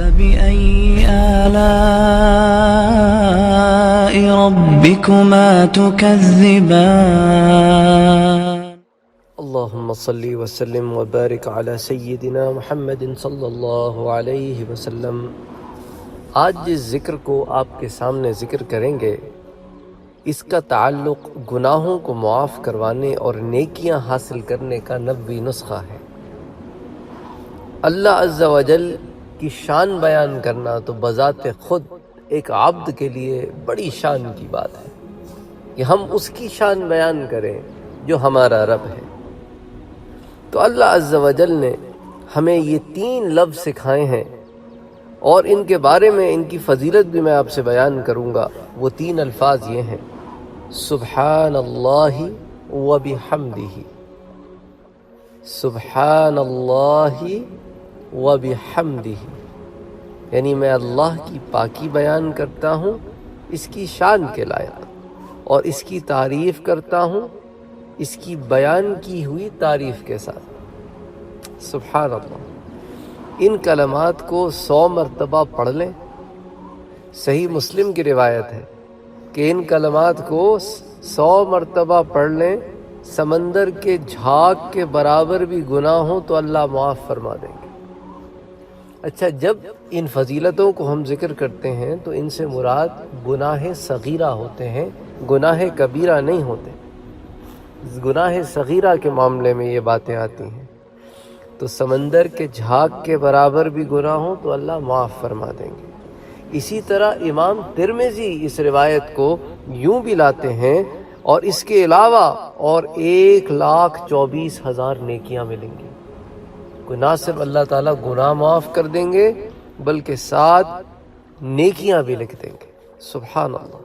فبأي آلاء ربكما تكذبان اللهم صل وسلم وبارك على سیدنا محمد صلی اللہ علیہ وسلم۔ آج جس ذکر کو آپ کے سامنے ذکر کریں گے، اس کا تعلق گناہوں کو معاف کروانے اور نیکیاں حاصل کرنے کا نبوی نسخہ ہے۔ اللہ عز و جل کی شان بیان کرنا تو بذات خود ایک عبد کے لیے بڑی شان کی بات ہے کہ ہم اس کی شان بیان کریں جو ہمارا رب ہے۔ تو اللہ عز و جل نے ہمیں یہ 3 لفظ سکھائے ہیں، اور ان کے بارے میں ان کی فضیلت بھی میں آپ سے بیان کروں گا۔ وہ 3 الفاظ یہ ہیں: سبحان اللہ و بحمدہ، سبحان اللہ و بحمدہ، یعنی میں اللہ کی پاکی بیان کرتا ہوں اس کی شان کے لائق، اور اس کی تعریف کرتا ہوں اس کی بیان کی ہوئی تعریف کے ساتھ۔ سبحان اللہ، ان کلمات کو 100 مرتبہ پڑھ لیں۔ صحیح مسلم کی روایت ہے کہ ان کلمات کو 100 مرتبہ پڑھ لیں، سمندر کے جھاگ کے برابر بھی گناہ ہوں تو اللہ معاف فرما دیں گے۔ اچھا، جب ان فضیلتوں کو ہم ذکر کرتے ہیں تو ان سے مراد گناہ صغیرہ ہوتے ہیں، گناہ کبیرہ نہیں ہوتے۔ گناہ صغیرہ کے معاملے میں یہ باتیں آتی ہیں، تو سمندر کے جھاگ کے برابر بھی گناہ ہوں تو اللہ معاف فرما دیں گے۔ اسی طرح امام ترمذی اس روایت کو یوں بھی لاتے ہیں، اور اس کے علاوہ اور 1,24,000 نیکیاں ملیں گی۔ نہ صرف اللہ تعالیٰ گناہ معاف کر دیں گے بلکہ ساتھ نیکیاں بھی لکھ دیں گے۔ سبحان اللہ۔